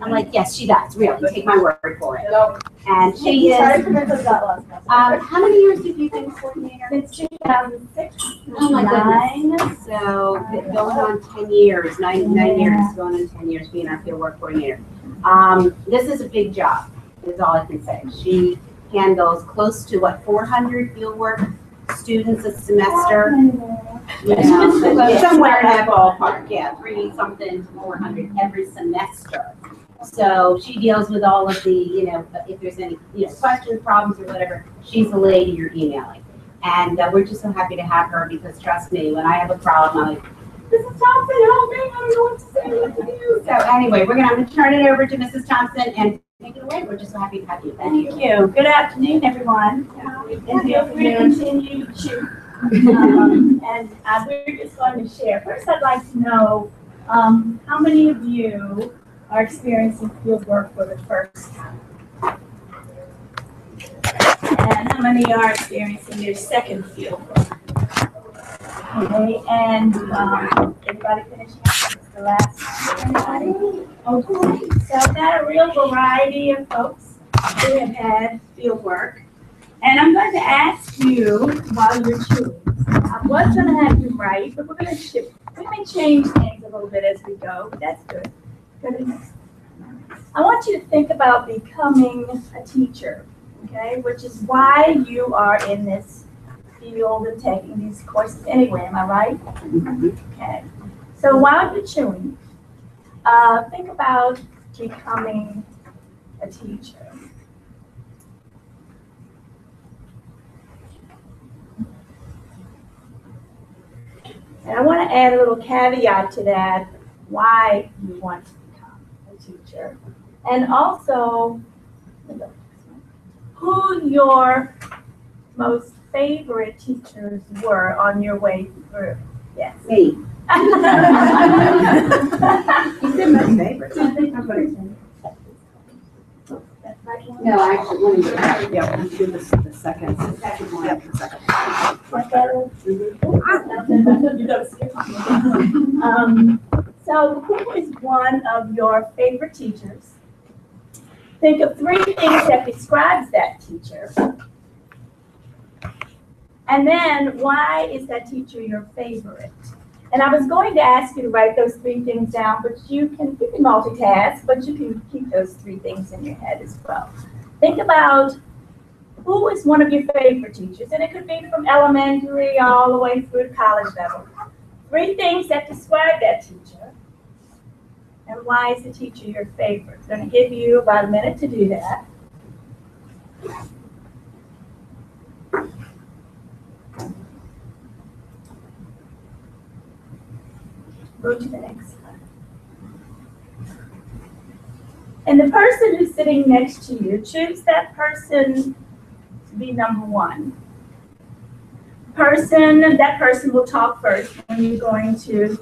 I'm like, yes, she does, really, take my word for it. And she is, how many years did you think coordinator? Since 2006. Oh my goodness. So going on 10 years, nine years, going on 10 years being our field work coordinator. This is a big job, is all I can say. She handles close to 400 field work students a semester. You know, somewhere in that ballpark, yeah, 3-something to 400 every semester. So she deals with all of the, you know, if there's any, you know, questions, problems, or whatever, she's the lady you're emailing. And we're just so happy to have her because, trust me, when I have a problem, I'm like, Mrs. Thompson, help me, I don't know what to say, what to do. So anyway, I'm going to turn it over to Mrs. Thompson and take it away. We're just so happy to have you. Thank you. Good afternoon, everyone. And feel free to continue to and we're just going to share. First, I'd like to know how many of you are experiencing field work for the first time? And how many are experiencing their second field work? Okay, and everybody finishing up? The last one? Okay, so I've got a real variety of folks who have had field work. And I'm going to ask you while you're chewing. I was going to have you write, but we're going to shift. We may change things a little bit as we go, but that's good. I want you to think about becoming a teacher, okay, which is why you are in this field and taking these courses anyway, am I right? Okay. So while you're chewing, think about becoming a teacher. And I want to add a little caveat to that, why you want to become a teacher. And also, who your most favorite teachers were on your way through. Yes. Me. You said my favorite. No, actually, let me do that. Yeah, we'll do the second. The second one. Yep, the second. So who is one of your favorite teachers? Think of 3 things that describes that teacher. And then why is that teacher your favorite? And I was going to ask you to write those 3 things down, but you can multitask, but you can keep those 3 things in your head as well. Think about who is one of your favorite teachers, and it could be from elementary all the way through to college level. 3 things that describe that teacher, and why is the teacher your favorite? I'm going to give you about a minute to do that. Go to the next slide. And the person who's sitting next to you, choose that person to be number 1. That person will talk first when you're going to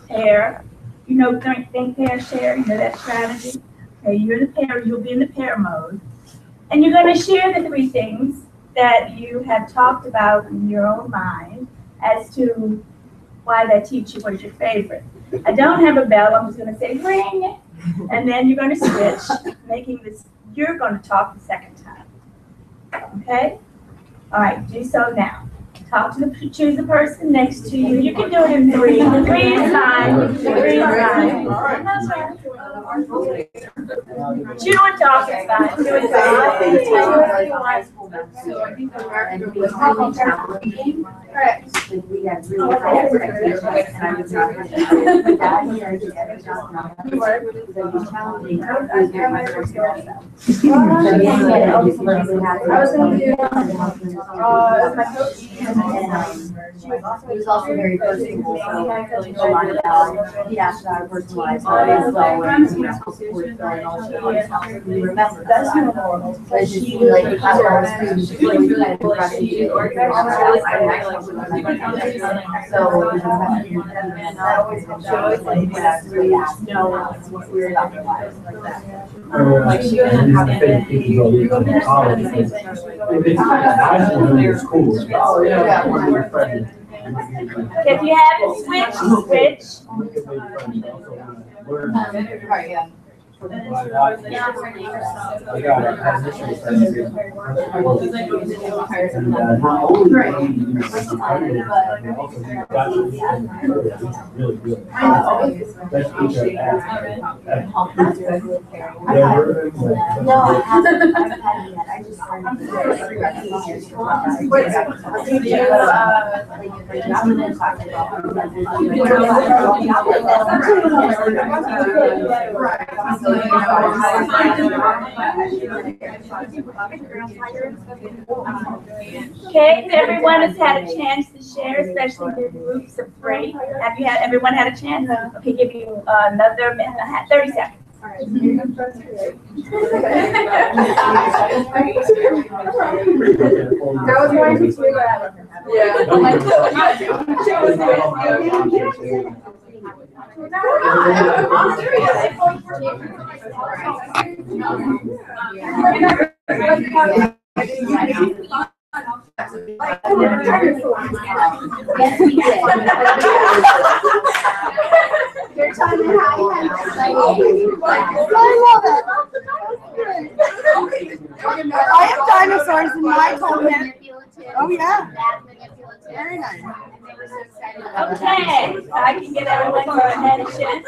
pair. You know, think, pair, share, you know that strategy? Okay, you're in the pair, you'll be in the pair mode. And you're going to share the 3 things that you have talked about in your own mind as to why that teacher was your favorite. I don't have a bell, I'm just going to say ring, and then you're going to switch, making this, you're going to talk the second time. Okay? All right, do so now. Choose the person next to you. You can do it in 3. 3 is fine. 3 is fine. Chew and talk is fine. Chew and talk. Correct. We got really my coach. He was also very personable. He asked about personalized we remember that. But she like how our students really so what we're talking about like that. Like she doesn't have if you have to switch, switch. I got it. Has issues. And, not only do you need to be competitive, but you also need to really good. That's No, I haven't had it yet. I just Okay, so everyone has had a chance to share, especially the groups of three. Everyone had a chance? Okay, give you another 30 seconds. That was going to figure out. Yes, we did. You're telling me how you had I love it. I have dinosaurs in my home. Oh yeah. Very nice. Okay, so I can get everyone to attention.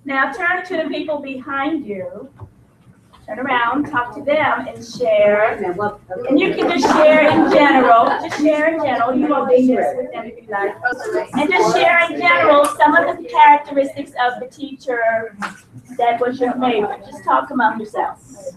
Now turn to the people behind you. Turn around, talk to them, and share. And you can just share in general. Just share in general. You won't be this with them if you like. And just share in general some of the characteristics of the teacher that was your favorite. Just talk among yourselves.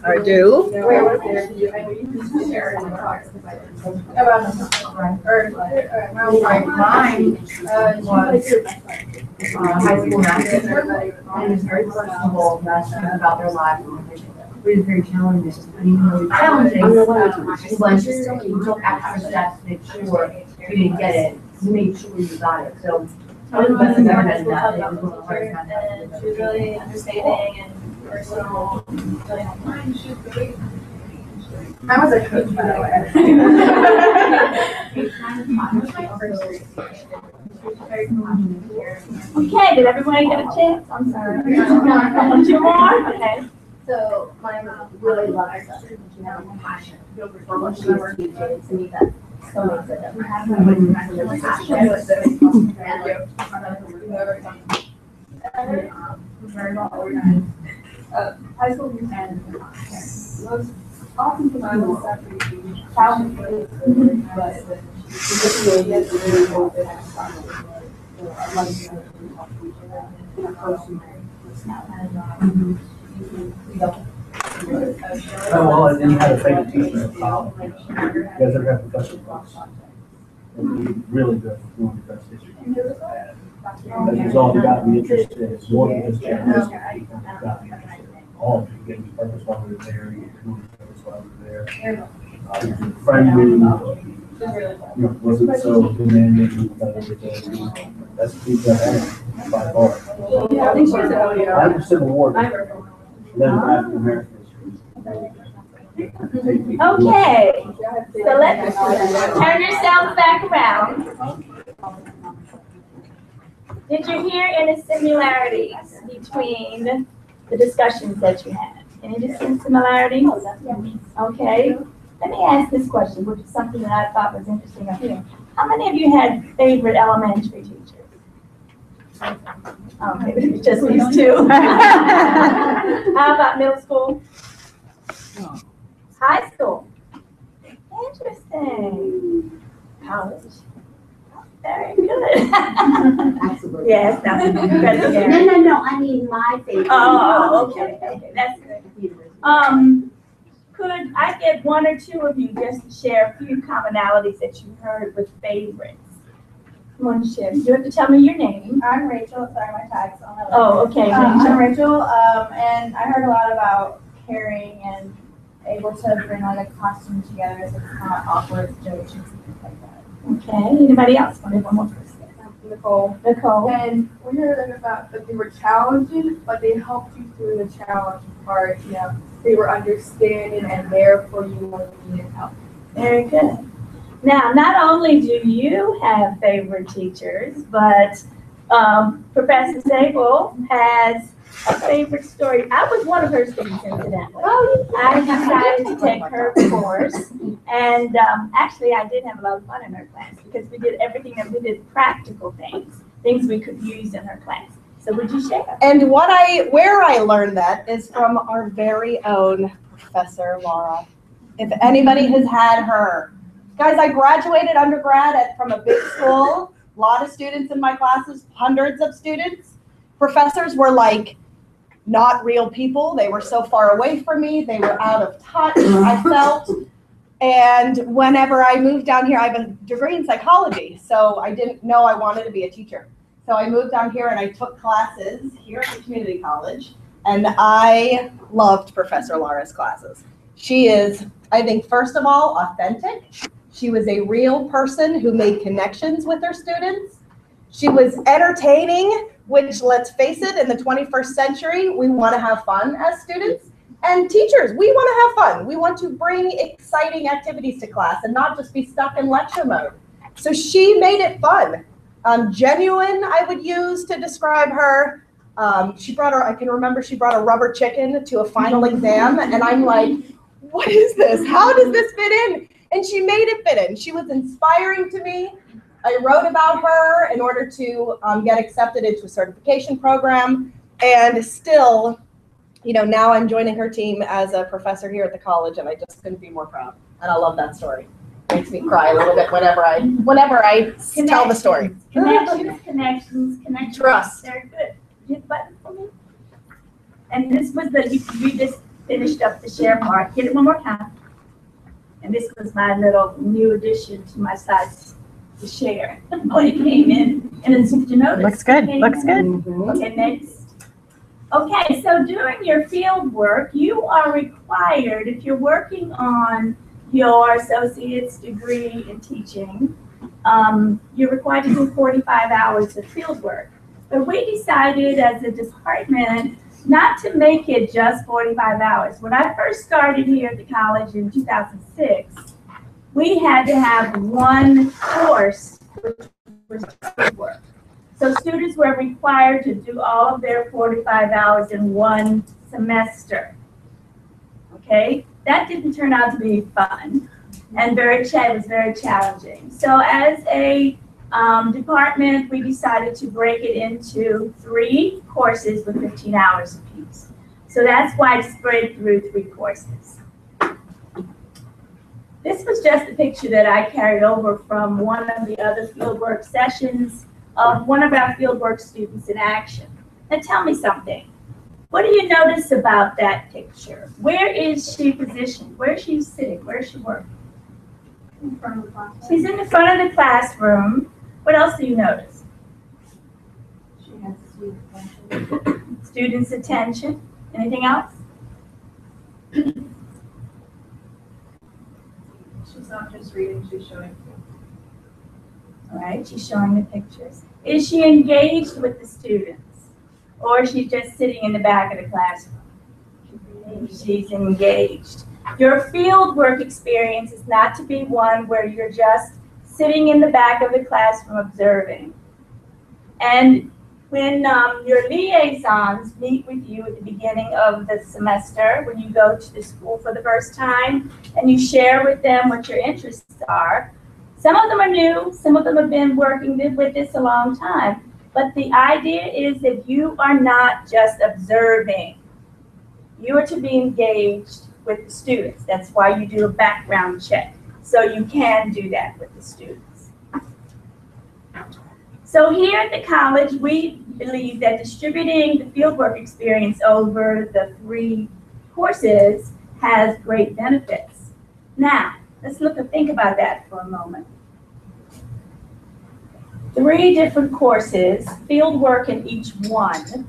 I do. Mine was high school math teacher, and it was very personable about their lives. It was very challenging. And even though it was challenging, it was you took extra steps to make sure you didn't get it. You made sure you got it. So I was the best I've ever had in that. It was one of the hardest times. She was really understanding and personal. I was a coach, by the way. Okay, did everybody get a chance? I'm sorry. Two more? Okay. So my mom really loves us, you know, passion for what she teaches. To me, that so makes it High school and most often for my most challenging, but Oh, well, and then you had a favorite teacher at college. You guys ever have professor class? Really good, one of the best history teachers I had. Because it's all got me interested, it's more than just journalism. It got me interested. All of you gave me purpose while we were there, you gave me purpose while we were there. Friendly, wasn't so demanding about everything. That's the teacher I had by far. I'm a Civil War. Then African American history. Okay, so let's turn yourselves back around. Did you hear any similarities between the discussions that you had? Any distinct similarities? Okay, let me ask this question, which is something that I thought was interesting up here. How many of you had favorite elementary teachers? Okay, just these two. How about middle school? High school? Interesting. College? Very good. Absolutely. Yes, that's good. No, I mean my favorite. Oh, okay, that's good. Could I get one or two of you just to share a few commonalities that you heard with favorites? One share. You have to tell me your name. I'm Rachel. Sorry, my tag's on the Oh, okay. I'm Rachel, and I heard a lot about caring and able to bring like a costume together so it's not awkward situations and things like that. Okay. Anybody else? Want to one more person? Nicole. Nicole. And we heard about that they were challenging, but they helped you through the challenge part. You know, they were understanding and there for you when you needed help. Very good. Now, not only do you have favorite teachers, but Professor Sable has a favorite story. I was one of her students, incidentally. I decided to take her course, and actually, I did have a lot of fun in her class because we did everything that we did practical things we could use in her class. So would you share? And where I learned that is from our very own Professor Laura. If anybody has had her. Guys, I graduated undergrad from a big school, a lot of students in my classes, hundreds of students. Professors were like not real people. They were so far away from me. They were out of touch, I felt. And whenever I moved down here, I have a degree in psychology, so I didn't know I wanted to be a teacher. So I moved down here and I took classes here at the community college, and I loved Professor Laura's classes. She is, I think, first of all, authentic. She was a real person who made connections with her students. She was entertaining, which, let's face it, in the 21st century, we want to have fun as students. And teachers, we want to have fun. We want to bring exciting activities to class and not just be stuck in lecture mode. So she made it fun. Genuine, I would use to describe her. I can remember she brought a rubber chicken to a final exam, and I'm like, what is this? How does this fit in? And she made it fit in. She was inspiring to me. I wrote about her in order to get accepted into a certification program, and still, you know, now I'm joining her team as a professor here at the college, and I just couldn't be more proud. And I love that story. Makes me cry a little bit whenever I tell the story. Connections. Trust. Very good. Hit the button for me. And this was we just finished up the share part. Get it one more time. And this was my little new addition to my sites to share when it came in. And it's, you notice. Looks good. Looks good. Okay, next. Okay, so during your field work, you are required, if you're working on your associate's degree in teaching, you're required to do 45 hours of field work. But we decided as a department not to make it just 45 hours. When I first started here at the college in 2006, we had to have one course, which was field work. So students were required to do all of their 45 hours in one semester. Okay, that didn't turn out to be fun, and it was very challenging. So as a department, we decided to break it into 3 courses with 15 hours apiece. So that's why it's spread through 3 courses. This was just a picture that I carried over from one of the other fieldwork sessions of one of our fieldwork students in action. Now tell me something. What do you notice about that picture? Where is she positioned? Where is she sitting? Where is she working? In front of the classroom. She's in the front of the classroom. What else do you notice? She has student attention. Students' attention. Anything else? She's not just reading, she's showing. All right, she's showing the pictures. Is she engaged with the students? Or is she just sitting in the back of the classroom? She's engaged. Your field work experience is not to be one where you're just sitting in the back of the classroom observing. And when your liaisons meet with you at the beginning of the semester, when you go to the school for the first time, and you share with them what your interests are, some of them are new, some of them have been working with this a long time. But the idea is that you are not just observing. You are to be engaged with the students. That's why you do a background check. So you can do that with the students. So here at the college, we believe that distributing the fieldwork experience over the 3 courses has great benefits. Now, let's think about that for a moment. 3 different courses, field work in each one.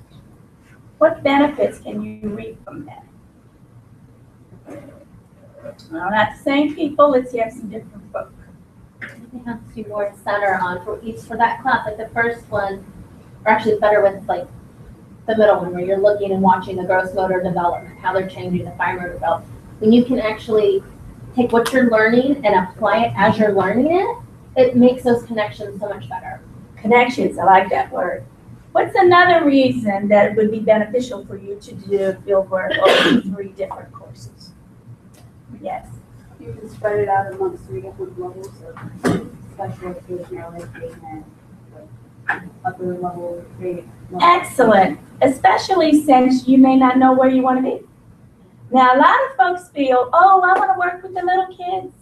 What benefits can you reap from that? Well, not the same people, let's have some different folk. They have to do more center on for that class. Like the first one, or actually it's better with like the middle one where you're looking and watching the gross motor development, how they're changing the fine motor development. When you can actually take what you're learning and apply it as you're learning it, it makes those connections so much better. Connections, I like that word. What's another reason that it would be beneficial for you to do field work over 3 different courses? Yes. You can spread it out amongst 3 different levels of special education, education, like upper level, grade level. Excellent, especially since you may not know where you want to be. Now, a lot of folks feel, oh, I want to work with the little kids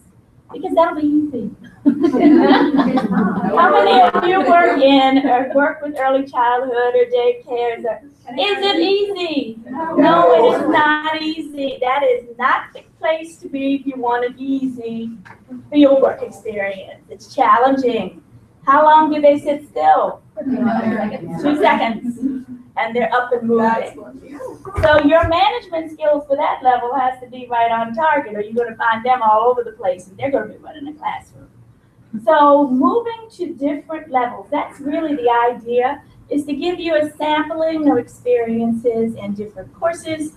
because that'll be easy. How many of you work in or work with early childhood or daycares? Is it easy? No, it is not easy. That is not the place to be if you want an easy field work experience. It's challenging. How long do they sit still? 2 seconds. And they're up and moving. So your management skills for that level has to be right on target, or you're going to find them all over the place and they're going to be running the classroom. So moving to different levels, that's really the idea, is to give you a sampling of experiences in different courses,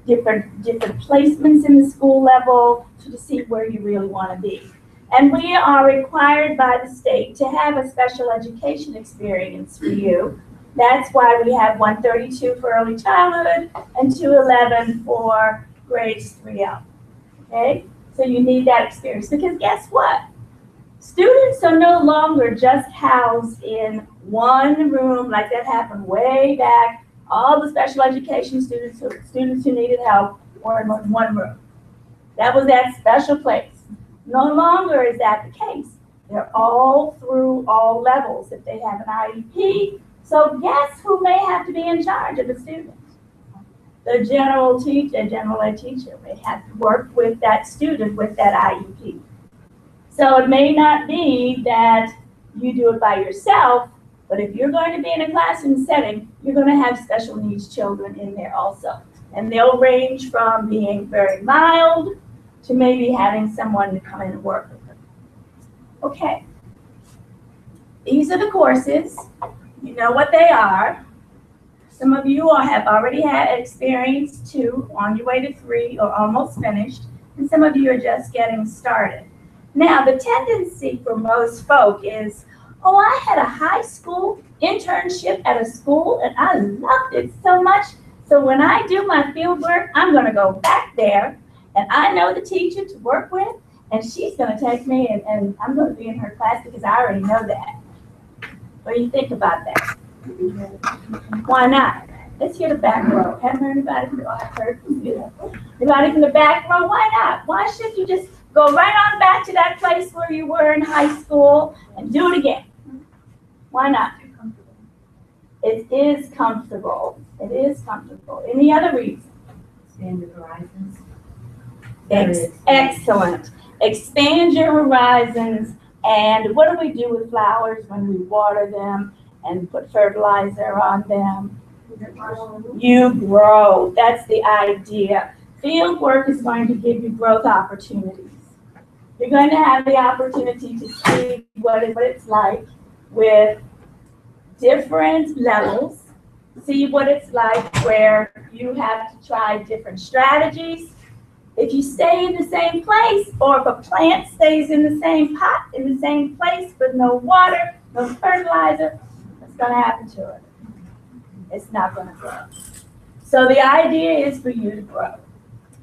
different placements in the school level, to see where you really want to be. And we are required by the state to have a special education experience for you. That's why we have 132 for early childhood and 211 for grades 3 up. Okay? So you need that experience, because guess what? Students are no longer just housed in one room like that happened way back. All the special education students who needed help were in one room. That was that special place. No longer is that the case. They're all through all levels if they have an IEP. So guess who may have to be in charge of the student? The general ed teacher may have to work with that student with that IEP. So it may not be that you do it by yourself, but if you're going to be in a classroom setting, you're going to have special needs children in there also. And they'll range from being very mild to maybe having someone to come in and work with them. Okay. These are the courses. You know what they are. Some of you have already had experience 2, on your way to 3, or almost finished, and some of you are just getting started. Now, the tendency for most folk is, oh, I had a high school internship at a school, and I loved it so much, so when I do my field work, I'm going to go back there, and I know the teacher to work with, and she's going to take me, and I'm going to be in her class because I already know that. What do you think about that? Why not? Let's hear the back row. Haven't heard anybody from anybody from the back row? Why not? Why should you just go right on back to that place where you were in high school and do it again? Why not? It is comfortable. It is comfortable. Any other reason? Expand your horizons. Excellent. Expand your horizons. And what do we do with flowers when we water them and put fertilizer on them? You grow. That's the idea. Field work is going to give you growth opportunities. You're going to have the opportunity to see what it's like with different levels. See what it's like where you have to try different strategies. If you stay in the same place, or if a plant stays in the same pot, in the same place, with no water, no fertilizer, what's going to happen to it? It's not going to grow. So the idea is for you to grow.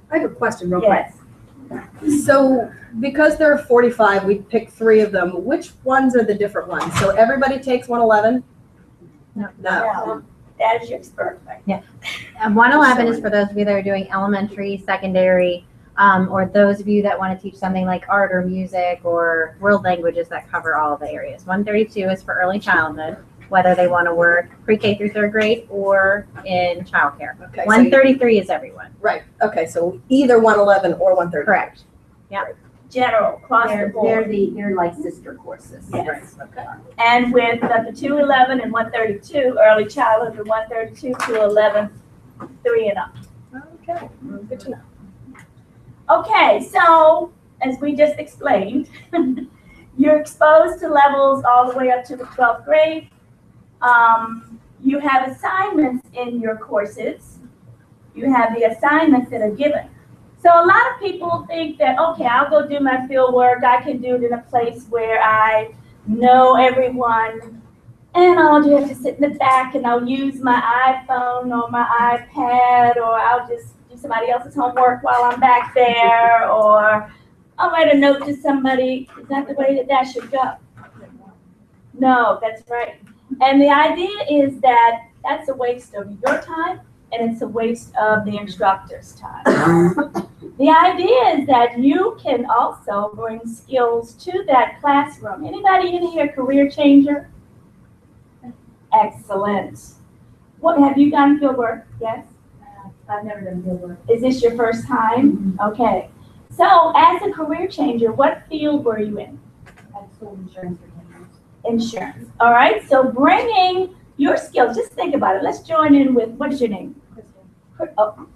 I have a question real quick. Yes. So because there are 45, we picked 3 of them. Which ones are the different ones? So everybody takes 111? No. No. That is your expert. Yeah. 111 is for those of you that are doing elementary, secondary, or those of you that want to teach something like art or music or world languages that cover all of the areas. 132 is for early childhood, whether they want to work pre-K through 3rd grade or in childcare. Okay. 133 is everyone. Right. Okay. So either 111 or 130. Correct. Yeah. General, across the board. They're like sister courses. Yes. Okay. And with the 211 and 132, early childhood, and 132 to 11, 3 and up. Okay. Good to know. Okay, so as we just explained, You're exposed to levels all the way up to the 12th grade. You have assignments in your courses. You have the assignments that are given. So a lot of people think that, okay, I'll go do my field work. I can do it in a place where I know everyone, and I'll just have to sit in the back and I'll use my iPhone or my iPad, or I'll just do somebody else's homework while I'm back there, or I'll write a note to somebody. Is that the way that that should go? No, that's right. And the idea is that that's a waste of your time, and it's a waste of the instructor's time. The idea is that you can also bring skills to that classroom. Anybody in here career changer? Excellent. What, have you done field work? Yes? I've never done field work. Is this your first time? Okay. So as a career changer, what field were you in? I've sold insurance for 10 years. Insurance. All right. So bringing your skills, just think about it. Let's join in with, what is your name? Crystal. Oh,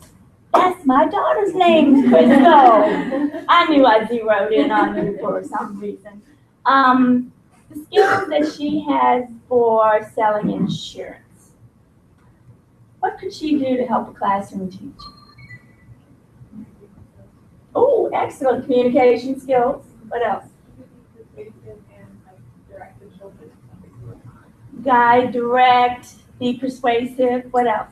that's my daughter's name, Crystal. I knew I zeroed in on you for some reason. The skills that she has for selling insurance. What could she do to help a classroom teacher? Oh, excellent communication skills. What else? Guide, direct, be persuasive. What else?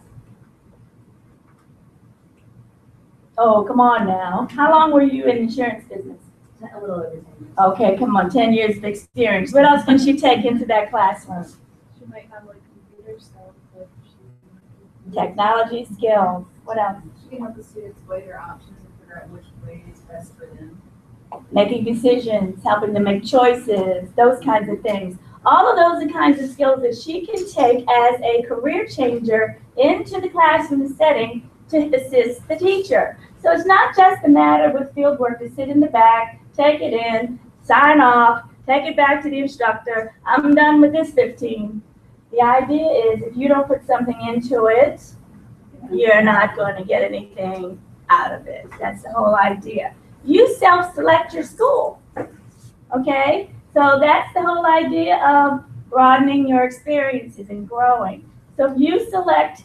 Oh, come on now. How long were you in insurance business? A little over 10 years. Okay, come on, 10 years of experience. What else can she take into that classroom? She might have like computer stuff, but Technology skills. What else? She can help the students weigh their options and figure out which way is best for them. Making decisions, helping them make choices, those kinds of things. All of those are kinds of skills that she can take as a career changer into the classroom setting to assist the teacher. So it's not just a matter with field work to sit in the back, take it in, sign off, take it back to the instructor. I'm done with this 15. The idea is if you don't put something into it, you're not going to get anything out of it. That's the whole idea. You self-select your school, okay? So that's the whole idea of broadening your experiences and growing. So if you select,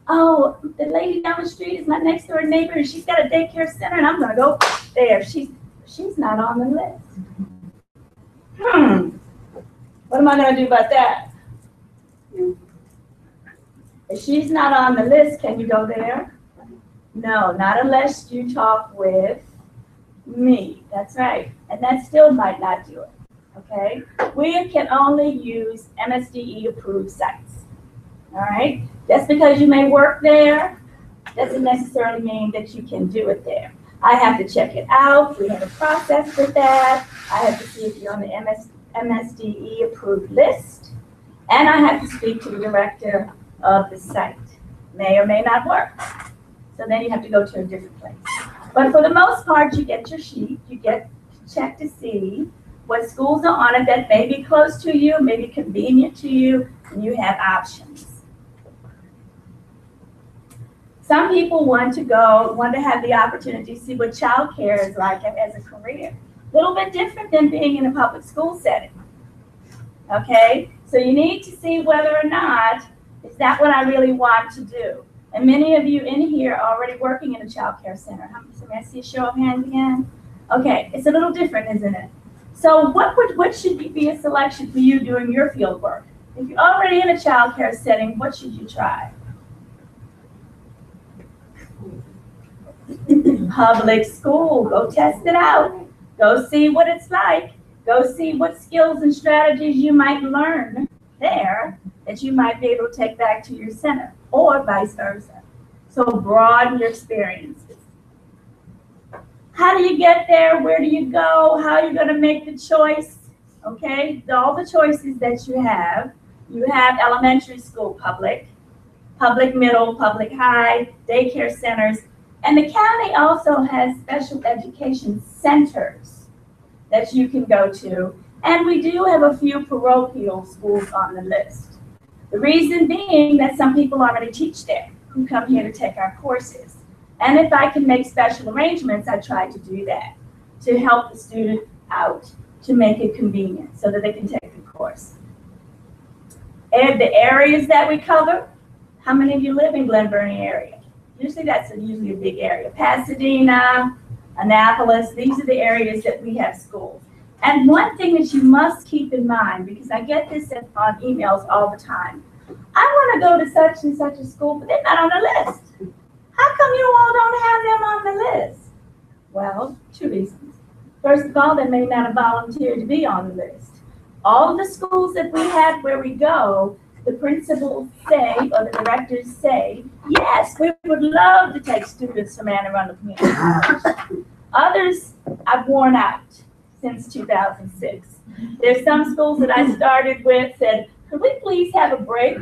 oh, the lady down the street is my next door neighbor and she's got a daycare center and I'm gonna go there. She's not on the list. What am I gonna do about that? If she's not on the list, can you go there? No, not unless you talk with me. That's right. And that still might not do it. Okay? We can only use MSDE approved sites. All right? Just because you may work there doesn't necessarily mean that you can do it there. I have to check it out. We have a process for that. I have to see if you're on the MSDE approved list. And I have to speak to the director of the site. May or may not work. So then you have to go to a different place. But for the most part, you get your sheet. You get to check to see what schools are on it that may be close to you, may be convenient to you, and you have options. Some people want to have the opportunity to see what childcare is like as a career. A little bit different than being in a public school setting. Okay, so you need to see whether or not, is that what I really want to do? And many of you in here are already working in a child care center. May I see a show of hands again? Okay, it's a little different, isn't it? So what should be a selection for you doing your field work? If you're already in a child care setting, what should you try? Public school, go test it out. Go see what it's like. Go see what skills and strategies you might learn there that you might be able to take back to your center, or vice versa. So broaden your experiences. How do you get there? Where do you go? How are you going to make the choice? Okay, all the choices that you have elementary school public middle, public high, daycare centers, and the county also has special education centers that you can go to. And we do have a few parochial schools on the list. The reason being that some people already teach there who come here to take our courses. And if I can make special arrangements, I try to do that to help the student out, to make it convenient so that they can take the course. And the areas that we cover, how many of you live in Glen Burnie area? Usually that's usually a big area. Pasadena, Annapolis, these are the areas that we have schools. And one thing that you must keep in mind, because I get this on emails all the time, I want to go to such and such a school, but they're not on the list. How come you all don't have them on the list? Well, 2 reasons. First of all, they may not have volunteered to be on the list. All of the schools that we have where we go, the principals say, or the directors say, yes, we would love to take students from Anne Arundel Community College. Others I've worn out since 2006. There's some schools that I started with said, could we please have a break?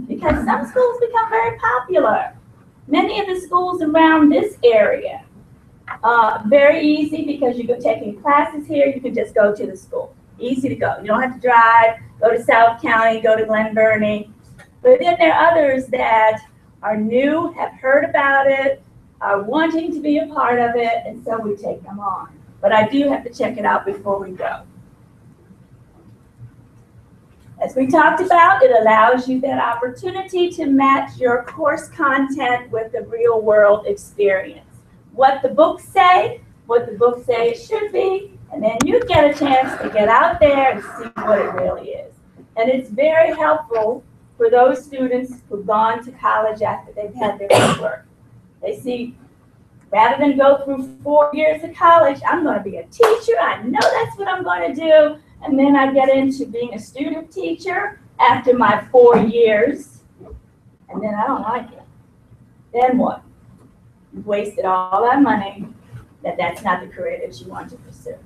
Because some schools become very popular. Many of the schools around this area, very easy because you go taking classes here, you can just go to the school. Easy to go. You don't have to drive, go to South County, go to Glen Burnie. But then there are others that are new, have heard about it, are wanting to be a part of it, and so we take them on. But I do have to check it out before we go. As we talked about, it allows you that opportunity to match your course content with the real world experience. What the books say it should be, and then you get a chance to get out there and see what it really is. And it's very helpful for those students who've gone to college after they've had their homework. They see, rather than go through 4 years of college, I'm going to be a teacher. I know that's what I'm going to do. And then I get into being a student teacher after my 4 years, and then I don't like it. Then what? You've wasted all that money, that's not the career that you want to pursue.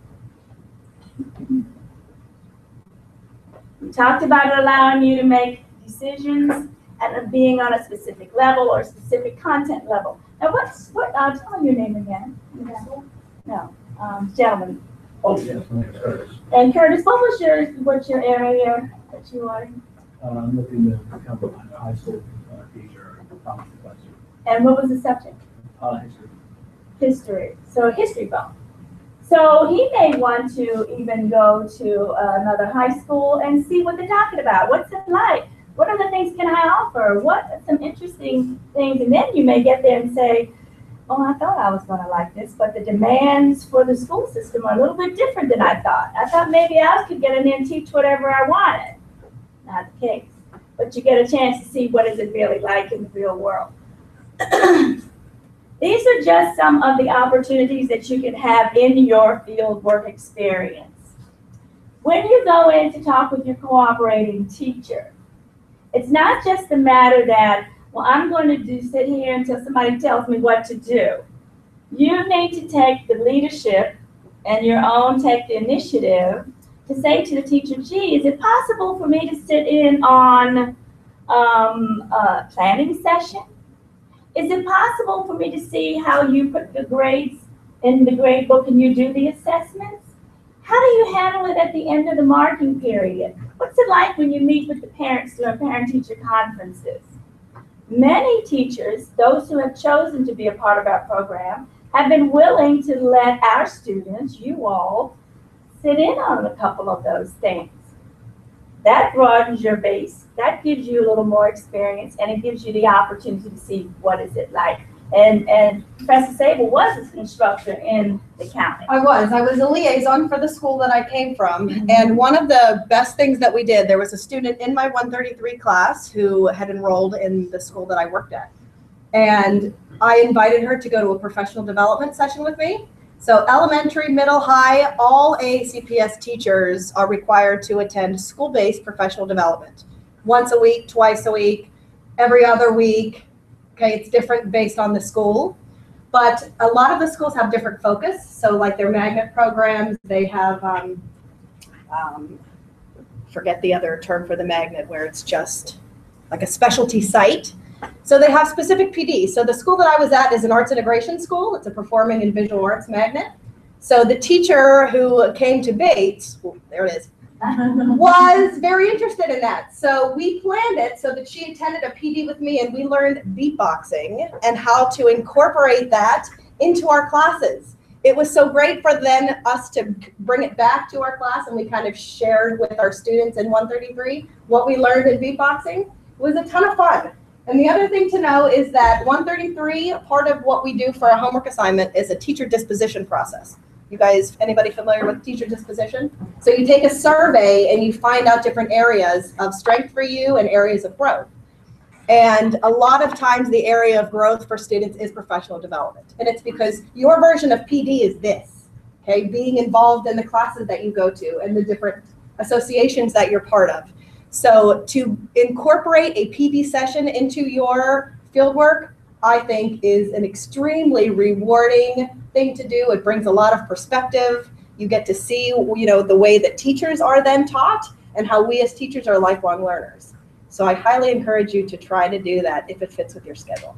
We talked about it allowing you to make decisions and being on a specific level or a specific content level. Now tell me your name again. No, gentlemen. Oh, yes, Curtis. And Curtis, what's your area that you are? I'm looking to become a high school teacher or college professor. And what was the subject? History. History. So a history buff. So he may want to even go to another high school and see what they're talking about. What's it like? What other things can I offer? What are some interesting things? And then you may get there and say, oh, I thought I was going to like this, but the demands for the school system are a little bit different than I thought. I thought maybe I could get in there and teach whatever I wanted. Not the case. But you get a chance to see what is it really like in the real world. These are just some of the opportunities that you can have in your field work experience. When you go in to talk with your cooperating teacher, it's not just the matter that, well, I'm going to sit here until somebody tells me what to do. You need to take the leadership and take the initiative to say to the teacher, gee, is it possible for me to sit in on a planning session? Is it possible for me to see how you put the grades in the grade book and you do the assessments? How do you handle it at the end of the marking period? What's it like when you meet with the parents during parent-teacher conferences? Many teachers, those who have chosen to be a part of our program, have been willing to let our students, you all, sit in on a couple of those things. That broadens your base. That gives you a little more experience, and it gives you the opportunity to see what is it like. And Professor Sable was an instructor in the county. I was a liaison for the school that I came from. And one of the best things that we did, there was a student in my 133 class who had enrolled in the school that I worked at. And I invited her to go to a professional development session with me. So elementary, middle, high, all ACPS teachers are required to attend school-based professional development. Once a week, twice a week, every other week. Okay, it's different based on the school, but a lot of the schools have different focus. So like their magnet programs, they have, forget the other term for the magnet where it's just like a specialty site. So they have specific PD. So the school that I was at is an arts integration school. It's a performing and visual arts magnet. So the teacher who came to Bates, there it is, was very interested in that. So we planned it so that she attended a PD with me and we learned beatboxing and how to incorporate that into our classes. it was so great for then us to bring it back to our class, and we kind of shared with our students in 133 what we learned in beatboxing. It was a ton of fun. And the other thing to know is that 133, part of what we do for a homework assignment is a teacher disposition process. You guys, anybody familiar with teacher disposition? So you take a survey and you find out different areas of strength for you and areas of growth. And a lot of times the area of growth for students is professional development. And it's because your version of PD is this, okay? Being involved in the classes that you go to and the different associations that you're part of. So to incorporate a PD session into your fieldwork, I think is an extremely rewarding thing to do. It brings a lot of perspective. You get to see, you know, the way that teachers are then taught and how we as teachers are lifelong learners. So I highly encourage you to try to do that if it fits with your schedule.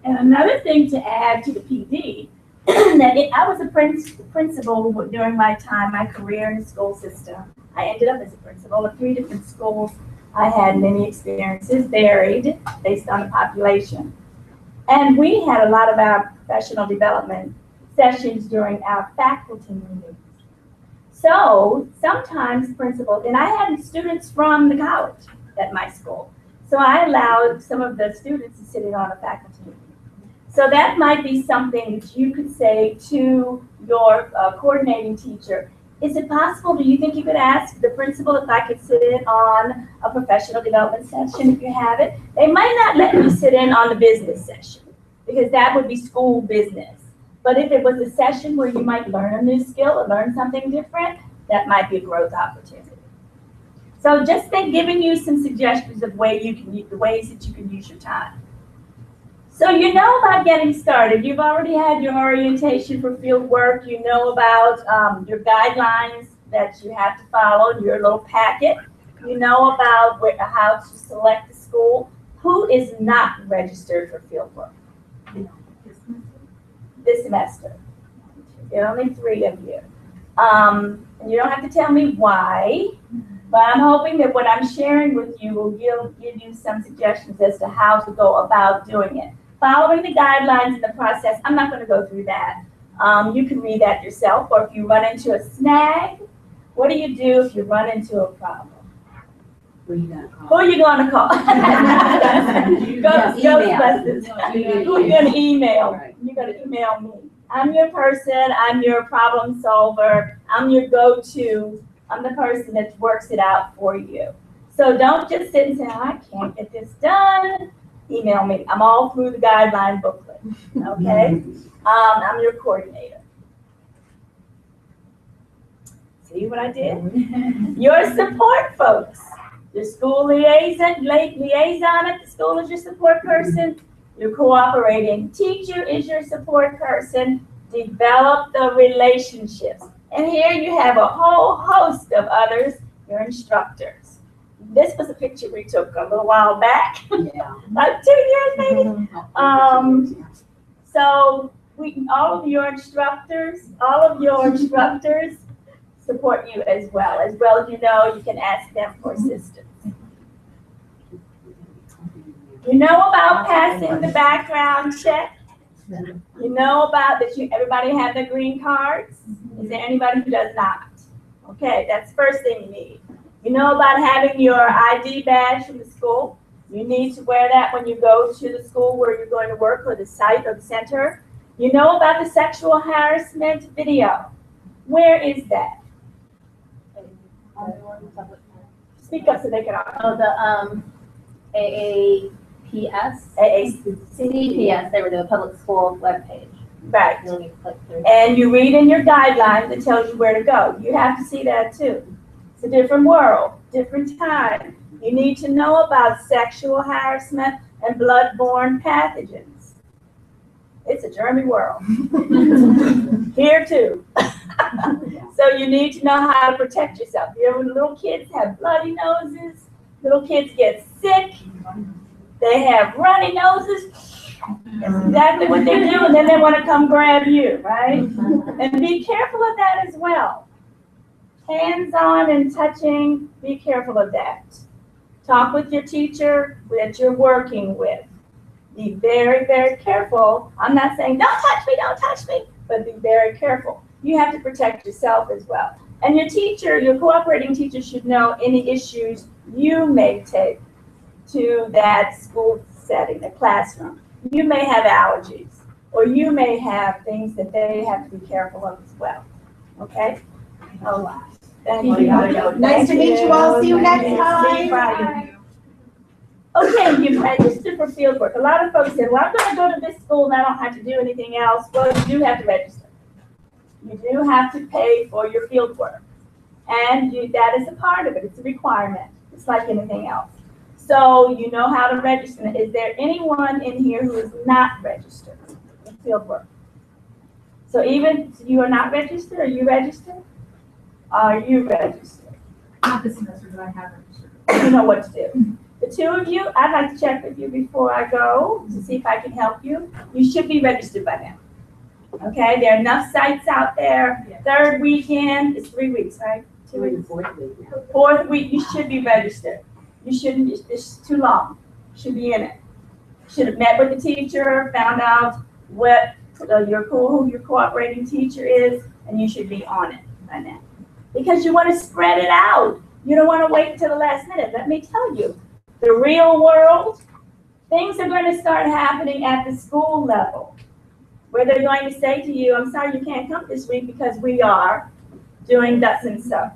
And another thing to add to the PD, that I was a principal during my time, my career in the school system. I ended up as a principal of 3 different schools. I had many experiences, varied based on the population. And we had a lot of our professional development sessions during our faculty meetings. So sometimes principals, and I had students from the college at my school. So I allowed some of the students to sit in on a faculty meeting. So that might be something that you could say to your coordinating teacher. Is it possible, do you think you could ask the principal if I could sit in on a professional development session if you have it? They might not let me sit in on the business session because that would be school business. But if it was a session where you might learn a new skill or learn something different, that might be a growth opportunity. So just giving you some suggestions of the ways that you can use your time. So you know about getting started. You've already had your orientation for field work. You know about your guidelines that you have to follow in your little packet. You know about how to select a school. Who is not registered for field work? This semester. There are only 3 of you. And you don't have to tell me why, but I'm hoping that what I'm sharing with you will give you some suggestions as to how to go about doing it. Following the guidelines in the process, I'm not going to go through that. You can read that yourself, or if you run into a snag, what do you do if you run into a problem? Who are you gonna call? Who are you going to call? Ghostbusters. Who are you going to email? Right. You're going to email me. I'm your person. I'm your problem solver. I'm your go-to. I'm the person that works it out for you. So don't just sit and say, oh, I can't get this done. Email me. I'm all through the guideline booklet. Okay? I'm your coordinator. See what I did? Your support folks. Your school liaison at the school is your support person. Your cooperating teacher is your support person. Develop the relationships. And here you have a whole host of others, your instructors. This was a picture we took a little while back, Yeah. like 2 years maybe. So all of your instructors support you as well as you know, you can ask them for assistance. You know about passing the background check? You know about that everybody have their green cards? Is there anybody who does not? Okay, that's the first thing you need. You know about having your ID badge from the school? You need to wear that when you go to the school where you're going to work, or the site or the center. You know about the sexual harassment video. Where is that? Speak up so they can. Oh, the AAPS? CPS, they were the public school webpage. Right. And then you click through. And you read in your guidelines, it tells you where to go. You have to see that too. It's a different world, different time. You need to know about sexual harassment and bloodborne pathogens. It's a germy world. Here too. So you need to know how to protect yourself. You know, when little kids have bloody noses, little kids get sick, they have runny noses. That's exactly what they do, and then they want to come grab you, right? And be careful of that as well. Hands-on and touching, be careful of that. Talk with your teacher that you're working with. Be very, very careful. I'm not saying, don't touch me, but be very careful. You have to protect yourself as well. And your teacher, your cooperating teacher should know any issues you may take to that school setting, the classroom. You may have allergies, or you may have things that they have to be careful of as well. Okay? Oh, thank you. Nice to meet you all. See you next See you time. Friday. Okay, you register for field work. A lot of folks said, well, I'm gonna go to this school and I don't have to do anything else. Well, you do have to register. You do have to pay for your field work. And that is a part of it. It's a requirement. It's like anything else. So you know how to register. Is there anyone in here who is not registered in field work? So even you are not registered, are you registered? Are you registered? Not this semester, but I have registered. You know what to do. The two of you, I'd like to check with you before I go to see if I can help you. You should be registered by now. Okay, there are enough sites out there. Yeah. Third weekend, it's 3 weeks, right? 2 We're in weeks. the fourth week now. Fourth week, you should be registered. You shouldn't, it's too long. You should be in it. Should have met with the teacher, found out what who your cooperating teacher is, and you should be on it by now. Because you want to spread it out. You don't want to wait until the last minute. Let me tell you, the real world, things are going to start happening at the school level, where they're going to say to you, I'm sorry you can't come this week because we are doing thus and so.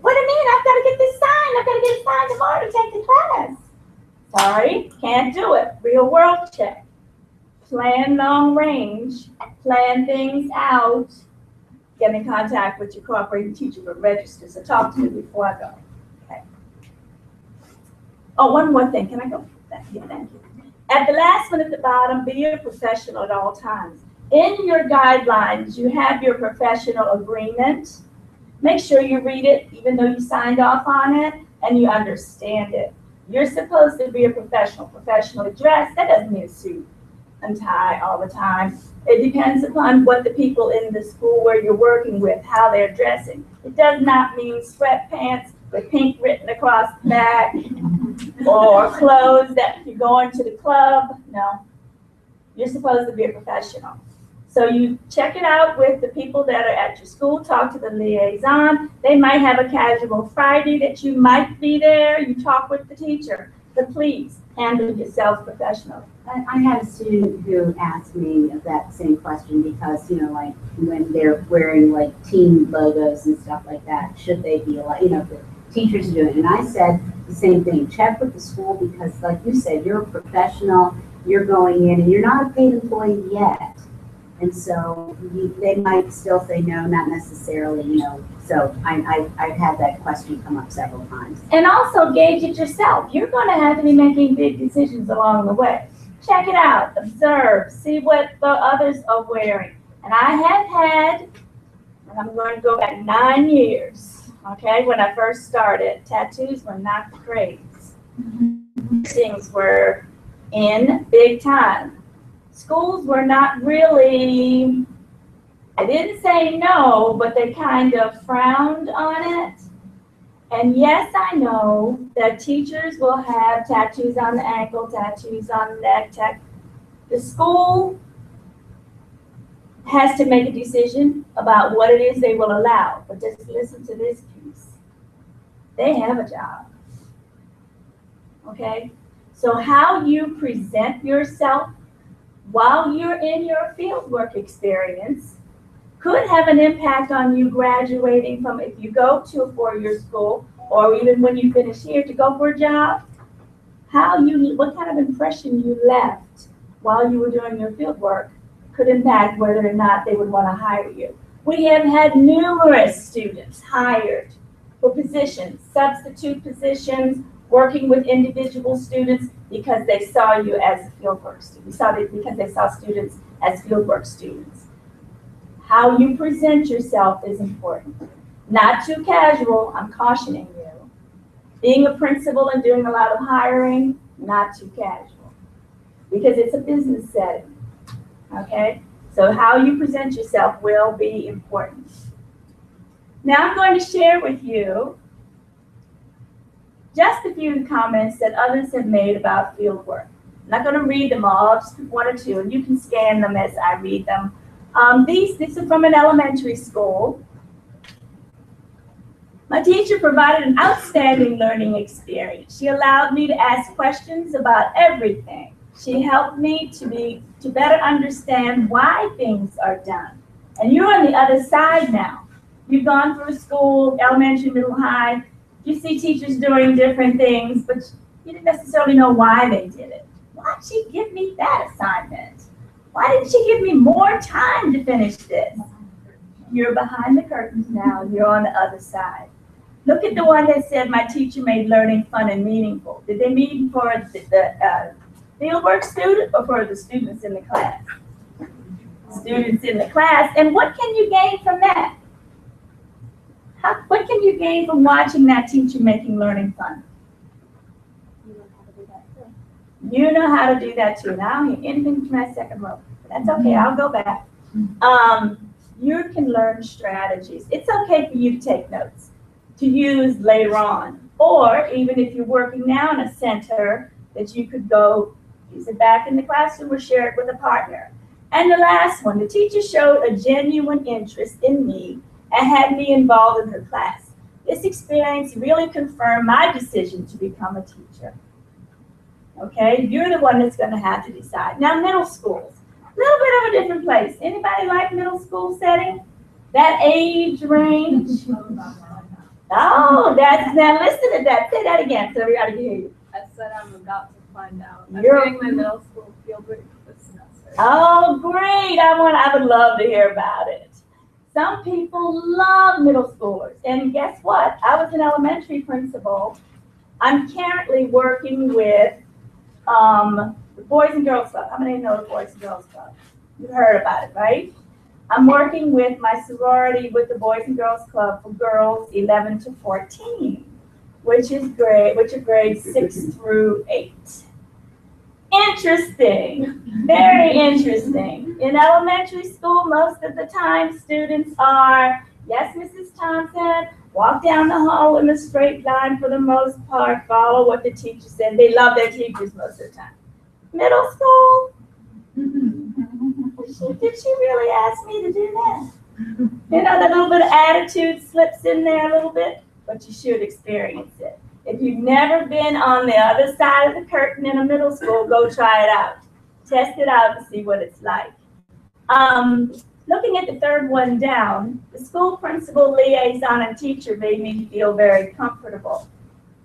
What do you mean? I've got to get this signed. I've got to get it signed tomorrow to take the class. Sorry, can't do it. Real world check. Plan long range. Plan things out. Get in contact with your cooperating teacher, but register. So talk to me before I go. Okay. Oh, one more thing. Can I go? Thank you. Thank you. At the last one at the bottom, be a professional at all times. In your guidelines, you have your professional agreement. Make sure you read it, even though you signed off on it, and you understand it. You're supposed to be a professionally dressed. That doesn't mean a suit and tie all the time. It depends upon what the people in the school where you're working with, how they're dressing. It does not mean sweatpants with pink written across the back or clothes that you're going to the club. No, you're supposed to be a professional. So you check it out with the people that are at your school, talk to the liaison. They might have a casual Friday that you might be there. You talk with the teacher, but please handle yourself professionally. I had a student who asked me that same question because, you know, like when they're wearing like team logos and stuff like that, should they be allowed, you know, the teachers are doing it. And I said the same thing, check with the school because like you said, you're a professional, you're going in and you're not a paid employee yet. And so they might still say no, not necessarily, you know. So I've had that question come up several times. And also gauge it yourself. You're going to have to be making big decisions along the way. Check it out, observe, see what the others are wearing. And I have had, and I'm going to go back 9 years, okay, when I first started, tattoos were not the craze. Things were in big time. Schools were not really, I didn't say no, but they kind of frowned on it. And yes, I know that teachers will have tattoos on the ankle, tattoos on the neck. The school has to make a decision about what it is they will allow. But just listen to this piece. They have a job. Okay? So how you present yourself while you're in your fieldwork experience could have an impact on you graduating from, if you go to a four-year school, or even when you finish here to go for a job, what kind of impression you left while you were doing your fieldwork could impact whether or not they would want to hire you. We have had numerous students hired for positions, substitute positions, working with individual students because they saw you as a fieldwork student. Because they saw students as fieldwork students. How you present yourself is important. Not too casual, I'm cautioning you. Being a principal and doing a lot of hiring, not too casual. Because it's a business setting, okay? So how you present yourself will be important. Now I'm going to share with you just a few comments that others have made about fieldwork. I'm not going to read them all, just one or two, and you can scan them as I read them. This is from an elementary school. My teacher provided an outstanding learning experience. She allowed me to ask questions about everything. She helped me to better understand why things are done. And you're on the other side now. You've gone through school, elementary, middle, high. You see teachers doing different things, but you didn't necessarily know why they did it. Why did she give me that assignment? Why didn't she give me more time to finish this? You're behind the curtains now. You're on the other side. Look at the one that said, my teacher made learning fun and meaningful. Did they mean for the fieldwork student or for the students in the class? Students in the class. And what can you gain from that? What can you gain from watching that teacher making learning fun? You know how to do that too. Now I don't hear anything from that second row. That's okay, I'll go back. You can learn strategies. It's okay for you to take notes to use later on. Or even if you're working now in a center, that you could go use it back in the classroom or share it with a partner. And the last one, the teacher showed a genuine interest in me and had me involved in her class. This experience really confirmed my decision to become a teacher. Okay, you're the one that's going to have to decide. Now, middle schools, a little bit of a different place. Anybody like middle school setting? That age range? Oh, now listen to that. Say that again so everybody can hear you. I said I'm about to find out. I'm You're- doing my middle school field work this semester. Oh, great. I would love to hear about it. Some people love middle schoolers. And guess what? I was an elementary principal. I'm currently working with the Boys and Girls Club. How many know the Boys and Girls Club? You've heard about it, right? I'm working with my sorority with the Boys and Girls Club for girls 11 to 14, which are grades 6 through 8. Interesting, very interesting. In elementary school, most of the time, students are, yes, Mrs. Thompson, walk down the hall in a straight line for the most part, follow what the teacher said. They love their teachers most of the time. Middle school, did she really ask me to do that? You know, that little bit of attitude slips in there a little bit, but you should experience it. If you've never been on the other side of the curtain in a middle school, go try it out. Test it out and see what it's like. Looking at the third one down, the school principal, liaison, and teacher made me feel very comfortable.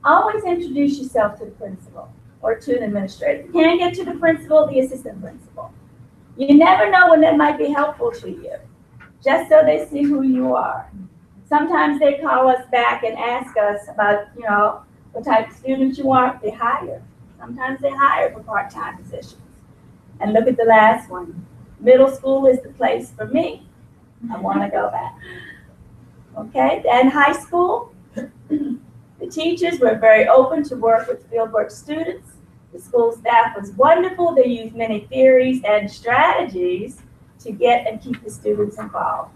Always introduce yourself to the principal or to an administrator. If you can't get to the principal, the assistant principal. You never know when that might be helpful to you, just so they see who you are. Sometimes they call us back and ask us about, you know, what type of students you are. They hire. Sometimes they hire for part-time positions. And look at the last one. Middle school is the place for me. I want to go back. Okay, and high school, the teachers were very open to work with fieldwork students. The school staff was wonderful. They used many theories and strategies to get and keep the students involved.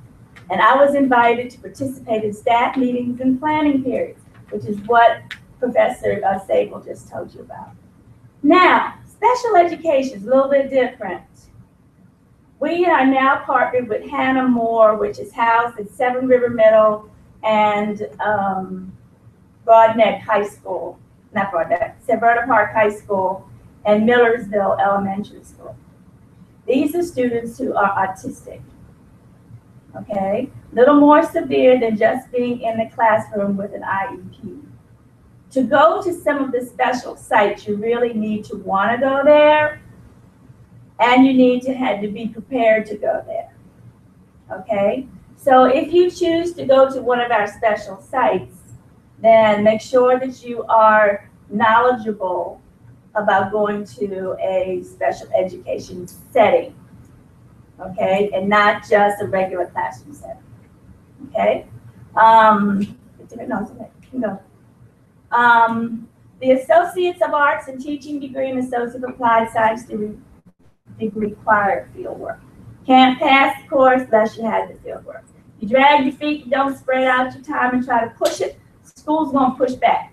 And I was invited to participate in staff meetings and planning periods, which is what Professor Sable just told you about. Now, special education is a little bit different. We are now partnered with Hannah Moore, which is housed at Seven River Middle and Broadneck High School, not Broadneck, Severna Park High School and Millersville Elementary School. These are students who are autistic, okay? A little more severe than just being in the classroom with an IEP. To go to some of the special sites, you really need to want to go there, and you need to have to be prepared to go there, okay? So if you choose to go to one of our special sites, then make sure that you are knowledgeable about going to a special education setting, okay? And not just a regular classroom setting, okay? The Associates of Arts and Teaching degree and Associate of Applied Science degree require field work. Can't pass the course unless you have the field work. You drag your feet, you don't spread out your time and try to push it, school's gonna push back.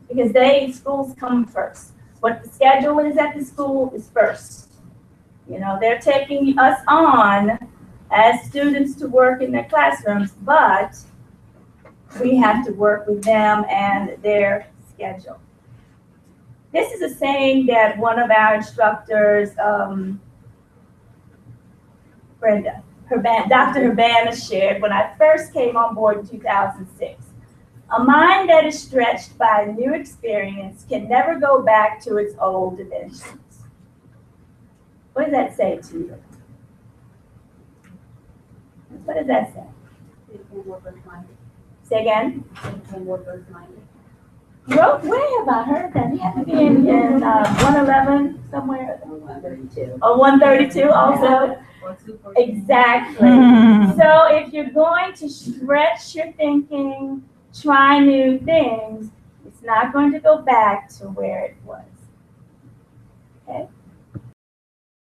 Because schools come first. What the schedule is at the school is first. You know, they're taking us on as students to work in their classrooms, but we have to work with them and their schedule. This is a saying that one of our instructors, Brenda, Dr. Urbana shared when I first came on board in 2006. A mind that is stretched by a new experience can never go back to its old dimensions. What does that say to you? What does that say? Say again? Well, where have I heard that? You have to be in 111 somewhere. 132. Oh, 132 also? Exactly. So if you're going to stretch your thinking, try new things, it's not going to go back to where it was. Okay?